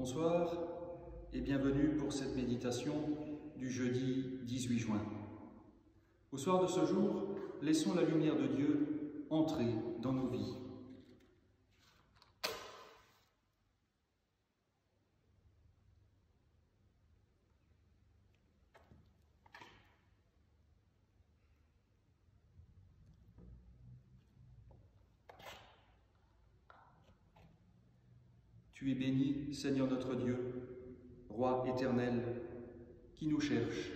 Bonsoir et bienvenue pour cette méditation du jeudi 18 juin. Au soir de ce jour, laissons la lumière de Dieu entrer dans nos vies. Tu es béni, Seigneur notre Dieu, Roi éternel, qui nous cherche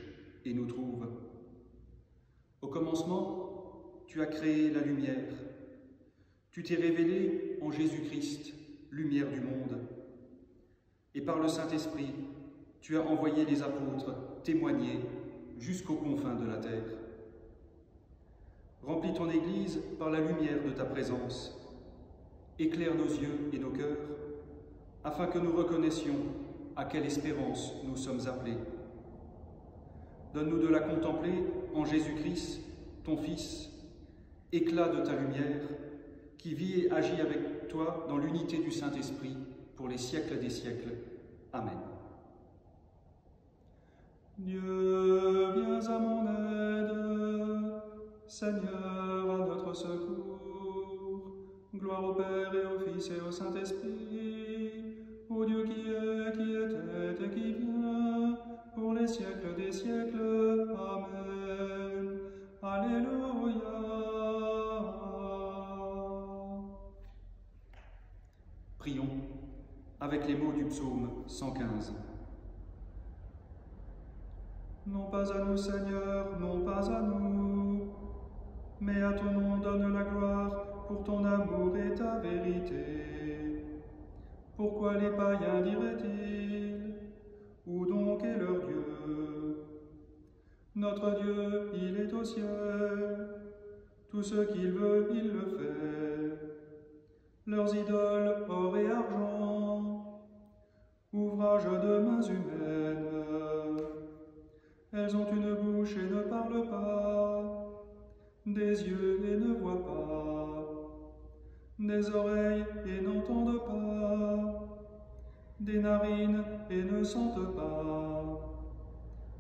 et nous trouve. Au commencement, tu as créé la lumière. Tu t'es révélé en Jésus-Christ, lumière du monde. Et par le Saint-Esprit, tu as envoyé les apôtres témoigner jusqu'aux confins de la terre. Remplis ton Église par la lumière de ta présence. Éclaire nos yeux et nos cœurs, afin que nous reconnaissions à quelle espérance nous sommes appelés. Donne-nous de la contempler en Jésus-Christ, ton Fils, éclat de ta lumière, qui vit et agit avec toi dans l'unité du Saint-Esprit pour les siècles des siècles. Amen. Dieu, viens à mon aide, Seigneur, à notre secours. Gloire au Père et au Fils et au Saint-Esprit, au Dieu qui était et qui vient, pour les siècles des siècles. Amen. Alléluia. Prions avec les mots du psaume 115. Non pas à nous, Seigneur, non pas à nous, mais à ton nom donne la gloire pour ton amour et ta vérité. Pourquoi les païens diraient-ils, où donc est leur Dieu? Notre Dieu, il est au ciel, tout ce qu'il veut, il le fait. Leurs idoles, or et argent, ouvrage de mains humaines. Elles ont une bouche et ne parlent pas, des yeux et ne voient pas, des oreilles et n'entendent pas, des narines et ne sentent pas.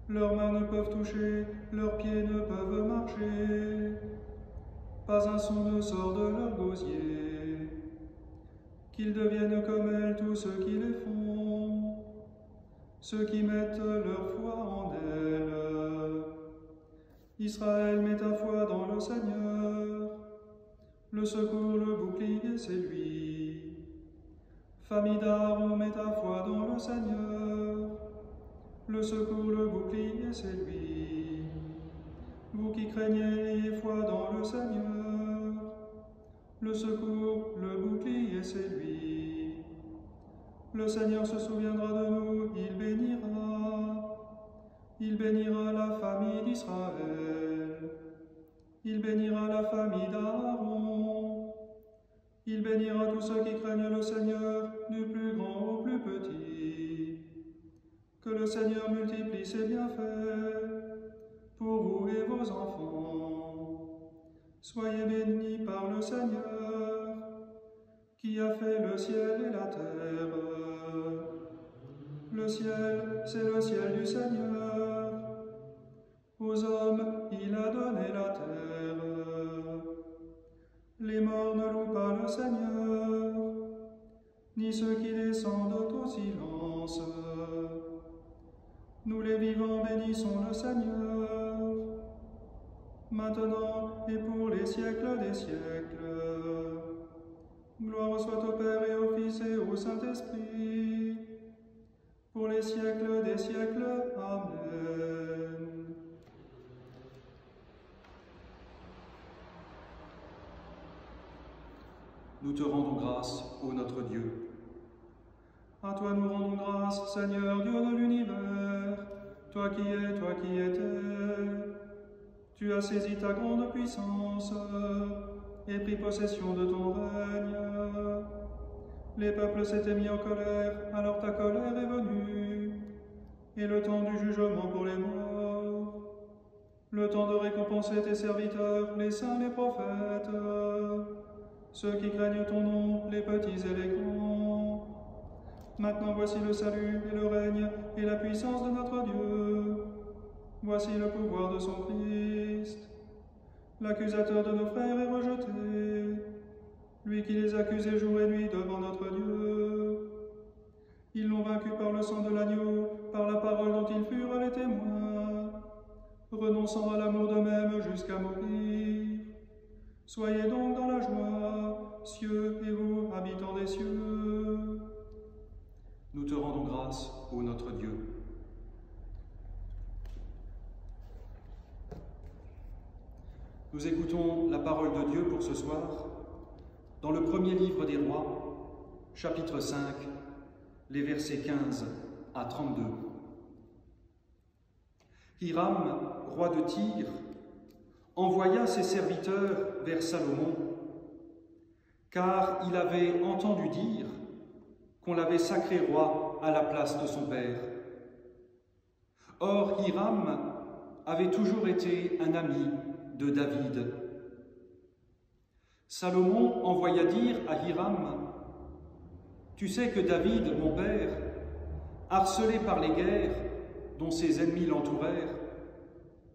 Leurs mains ne peuvent toucher, leurs pieds ne peuvent marcher. Pas un son ne sort de leur gosier. Qu'ils deviennent comme elles tous ceux qui les font, ceux qui mettent leur foi en elles. Israël, met ta foi dans le Seigneur. Le secours, le bouclier, c'est lui. Famille d'Aaron, mets ta foi dans le Seigneur. Le secours, le bouclier, c'est lui. Vous qui craignez, ayez foi dans le Seigneur. Le secours, le bouclier, c'est lui. Le Seigneur se souviendra de nous, il bénira. Il bénira la famille d'Israël. Il bénira la famille d'Aaron. Il bénira tous ceux qui craignent le Seigneur, du plus grand au plus petit. Que le Seigneur multiplie ses bienfaits pour vous et vos enfants. Soyez bénis par le Seigneur, qui a fait le ciel et la terre. Le ciel, c'est le ciel du Seigneur. Aux hommes, il a donné la terre. Les morts ne louent pas le Seigneur, ni ceux qui descendent au silence. Nous les vivants bénissons le Seigneur, maintenant et pour les siècles des siècles. Gloire soit au Père et au Fils et au Saint-Esprit, pour les siècles des siècles. Amen. Nous te rendons grâce, ô notre Dieu. À toi nous rendons grâce, Seigneur Dieu de l'univers, toi qui es, toi qui étais. Tu as saisi ta grande puissance et pris possession de ton règne. Les peuples s'étaient mis en colère, alors ta colère est venue, et le temps du jugement pour les morts, le temps de récompenser tes serviteurs, les saints, les prophètes, ceux qui craignent ton nom, les petits et les grands. Maintenant voici le salut et le règne et la puissance de notre Dieu. Voici le pouvoir de son Christ. L'accusateur de nos frères est rejeté, lui qui les accusait jour et nuit devant notre Dieu. Ils l'ont vaincu par le sang de l'agneau, par la parole dont ils furent les témoins, renonçant à l'amour d'eux-mêmes jusqu'à mourir. Soyez donc dans la joie, cieux et vous, habitants des cieux. Nous te rendons grâce, ô notre Dieu. Nous écoutons la parole de Dieu pour ce soir, dans le premier livre des Rois, chapitre 5, les versets 15 à 32. Hiram, roi de Tyr, envoya ses serviteurs vers Salomon, car il avait entendu dire qu'on l'avait sacré roi à la place de son père. Or, Hiram avait toujours été un ami de David. Salomon envoya dire à Hiram, « Tu sais que David, mon père, harcelé par les guerres dont ses ennemis l'entourèrent,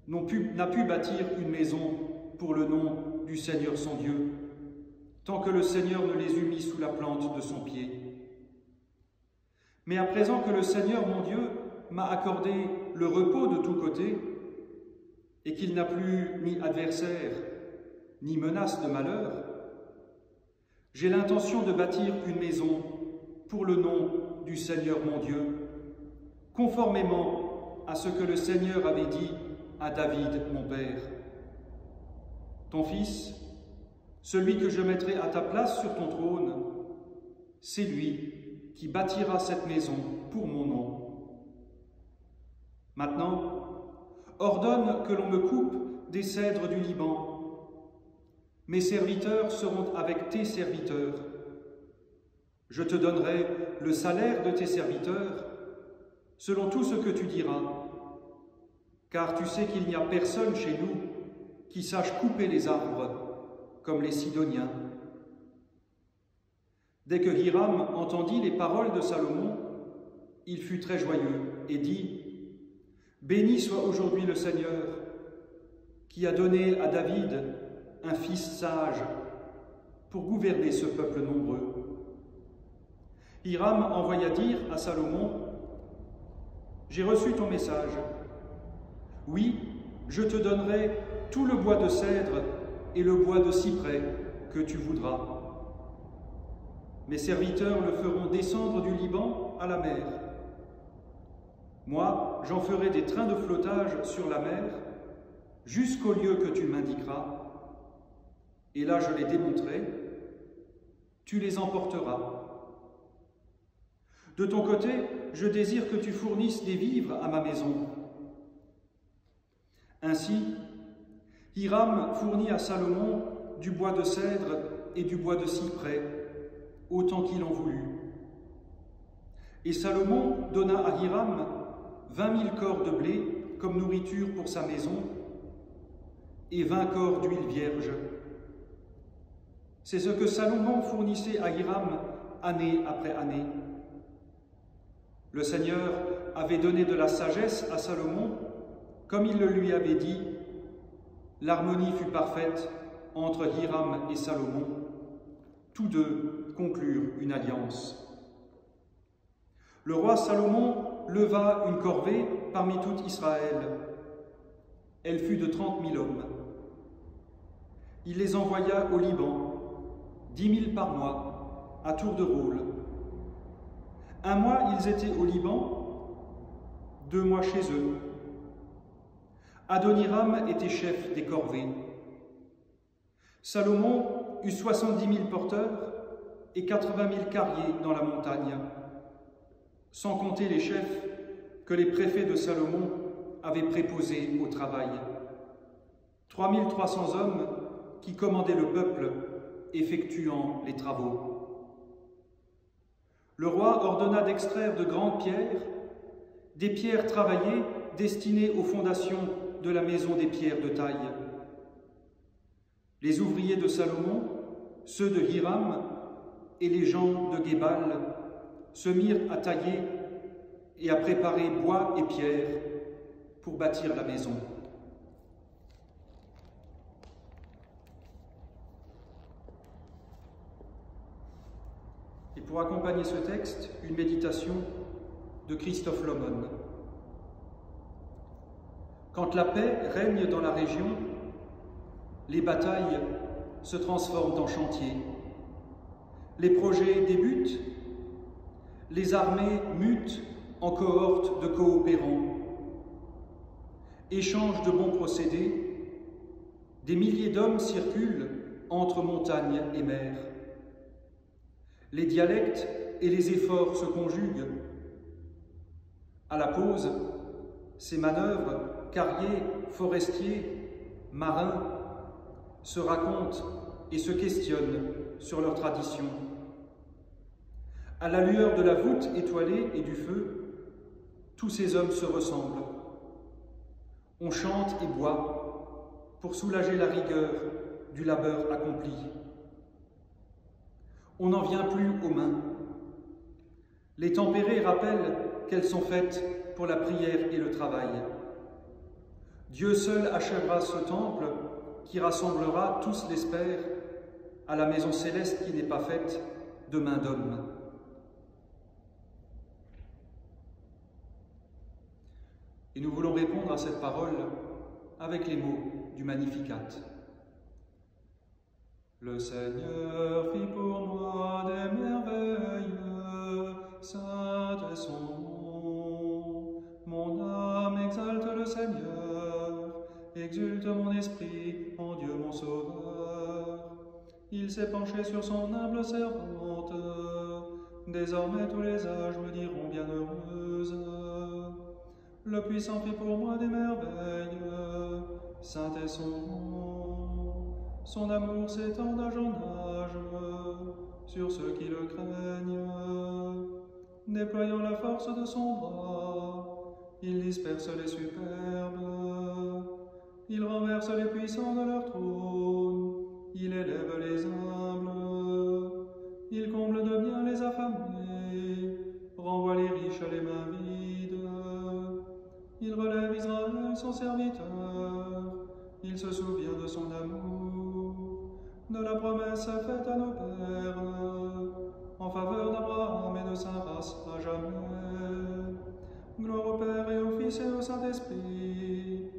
n'a pu bâtir une maison pour le nom du Seigneur son Dieu, tant que le Seigneur ne les eut mis sous la plante de son pied. Mais à présent que le Seigneur mon Dieu m'a accordé le repos de tous côtés, et qu'il n'a plus ni adversaire, ni menace de malheur, j'ai l'intention de bâtir une maison pour le nom du Seigneur mon Dieu, conformément à ce que le Seigneur avait dit à David, mon père. Ton fils, celui que je mettrai à ta place sur ton trône, c'est lui qui bâtira cette maison pour mon nom. Maintenant, ordonne que l'on me coupe des cèdres du Liban. Mes serviteurs seront avec tes serviteurs. Je te donnerai le salaire de tes serviteurs selon tout ce que tu diras, car tu sais qu'il n'y a personne chez nous qui sache couper les arbres comme les Sidoniens. » Dès que Hiram entendit les paroles de Salomon, il fut très joyeux et dit, « Béni soit aujourd'hui le Seigneur, qui a donné à David un fils sage pour gouverner ce peuple nombreux. » Hiram envoya dire à Salomon, « J'ai reçu ton message. Oui, je te donnerai tout le bois de cèdre et le bois de cyprès que tu voudras. Mes serviteurs le feront descendre du Liban à la mer. Moi, j'en ferai des trains de flottage sur la mer jusqu'au lieu que tu m'indiqueras. Et là, je les démonterai. Tu les emporteras. De ton côté, je désire que tu fournisses des vivres à ma maison. » Ainsi, Hiram fournit à Salomon du bois de cèdre et du bois de cyprès, autant qu'il en voulut. Et Salomon donna à Hiram 20 000 corps de blé comme nourriture pour sa maison et 20 corps d'huile vierge. C'est ce que Salomon fournissait à Hiram année après année. Le Seigneur avait donné de la sagesse à Salomon, comme il le lui avait dit. L'harmonie fut parfaite entre Hiram et Salomon. Tous deux conclurent une alliance. Le roi Salomon leva une corvée parmi tout Israël. Elle fut de 30 000 hommes. Il les envoya au Liban, 10 000 par mois, à tour de rôle. Un mois, ils étaient au Liban, 2 mois chez eux. Adoniram était chef des corvées. Salomon eut 70 000 porteurs et 80 000 carriers dans la montagne, sans compter les chefs que les préfets de Salomon avaient préposés au travail. 3 300 hommes qui commandaient le peuple, effectuant les travaux. Le roi ordonna d'extraire de grandes pierres, des pierres travaillées destinées aux fondations de la maison des pierres de taille. Les ouvriers de Salomon, ceux de Hiram et les gens de Gébal se mirent à tailler et à préparer bois et pierre pour bâtir la maison. Et pour accompagner ce texte, une méditation de Christophe Lomon. Quand la paix règne dans la région, les batailles se transforment en chantier. Les projets débutent, les armées mutent en cohortes de coopérants. Échange de bons procédés, des milliers d'hommes circulent entre montagnes et mers. Les dialectes et les efforts se conjuguent. À la pause, ces manœuvres, carriers, forestiers, marins, se racontent et se questionnent sur leurs traditions. À la lueur de la voûte étoilée et du feu, tous ces hommes se ressemblent. On chante et boit pour soulager la rigueur du labeur accompli. On n'en vient plus aux mains. Les tempérées rappellent qu'elles sont faites pour la prière et le travail. Dieu seul achèvera ce temple qui rassemblera, tous l'espèrent, à la maison céleste qui n'est pas faite de main d'homme. Et nous voulons répondre à cette parole avec les mots du Magnificat. Le Seigneur fit pour moi des merveilles, saint est son nom. Mon âme exalte le Seigneur, exulte mon esprit en Dieu mon Sauveur. Il s'est penché sur son humble servante, désormais tous les âges me diront bienheureuse. Le puissant fit pour moi des merveilles, saint est son nom. Son amour s'étend d'âge en âge sur ceux qui le craignent. Déployant la force de son bras, il disperse les superbes. Il renverse les puissants de leur trône, il élève les humbles. Il comble de bien les affamés, renvoie les riches les mains vides. Il relève Israël, son serviteur, il se souvient de son amour, de la promesse faite à nos pères, en faveur d'Abraham et de sa race à jamais. Gloire au Père et au Fils et au Saint-Esprit,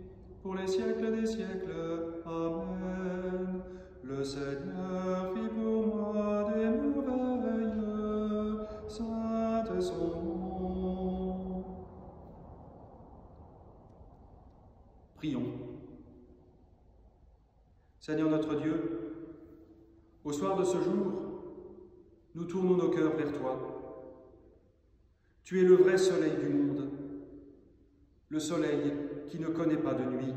pour les siècles des siècles. Amen. Le Seigneur fit pour moi des merveilles, saint est son nom. Prions. Seigneur notre Dieu, au soir de ce jour, nous tournons nos cœurs vers toi. Tu es le vrai soleil du monde, le soleil qui ne connaît pas de nuit.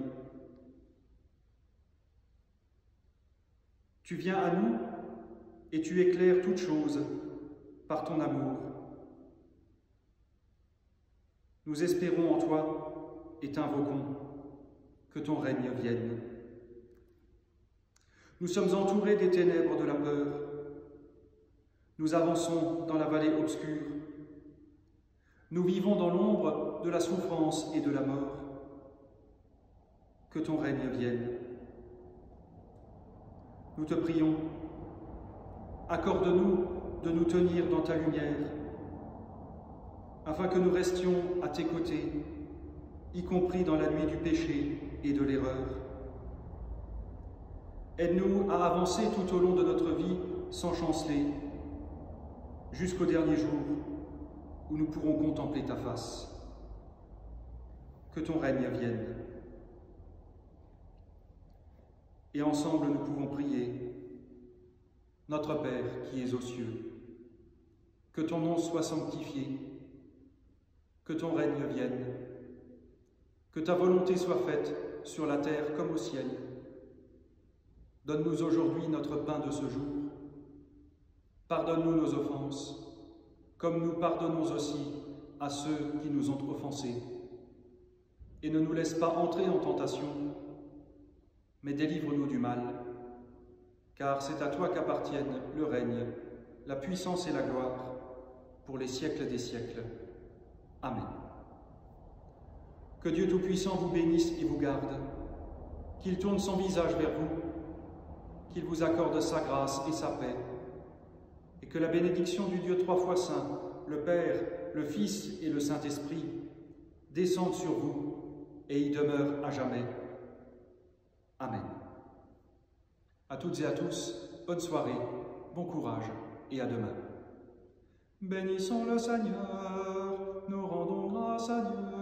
Tu viens à nous et tu éclaires toutes choses par ton amour. Nous espérons en toi et t'invoquons que ton règne vienne. Nous sommes entourés des ténèbres de la peur. Nous avançons dans la vallée obscure. Nous vivons dans l'ombre de la souffrance et de la mort. Que ton règne vienne. Nous te prions, accorde-nous de nous tenir dans ta lumière, afin que nous restions à tes côtés, y compris dans la nuit du péché et de l'erreur. Aide-nous à avancer tout au long de notre vie sans chanceler, jusqu'au dernier jour où nous pourrons contempler ta face. Que ton règne vienne. Et ensemble nous pouvons prier. Notre Père qui es aux cieux, que ton nom soit sanctifié, que ton règne vienne, que ta volonté soit faite sur la terre comme au ciel. Donne-nous aujourd'hui notre pain de ce jour. Pardonne-nous nos offenses, comme nous pardonnons aussi à ceux qui nous ont offensés. Et ne nous laisse pas entrer en tentation, mais délivre-nous du mal, car c'est à toi qu'appartiennent le règne, la puissance et la gloire, pour les siècles des siècles. Amen. Que Dieu Tout-Puissant vous bénisse et vous garde, qu'il tourne son visage vers vous, qu'il vous accorde sa grâce et sa paix, et que la bénédiction du Dieu trois fois saint, le Père, le Fils et le Saint-Esprit, descende sur vous et y demeure à jamais. Amen. À toutes et à tous, bonne soirée, bon courage et à demain. Bénissons le Seigneur, nous rendons grâce à Dieu.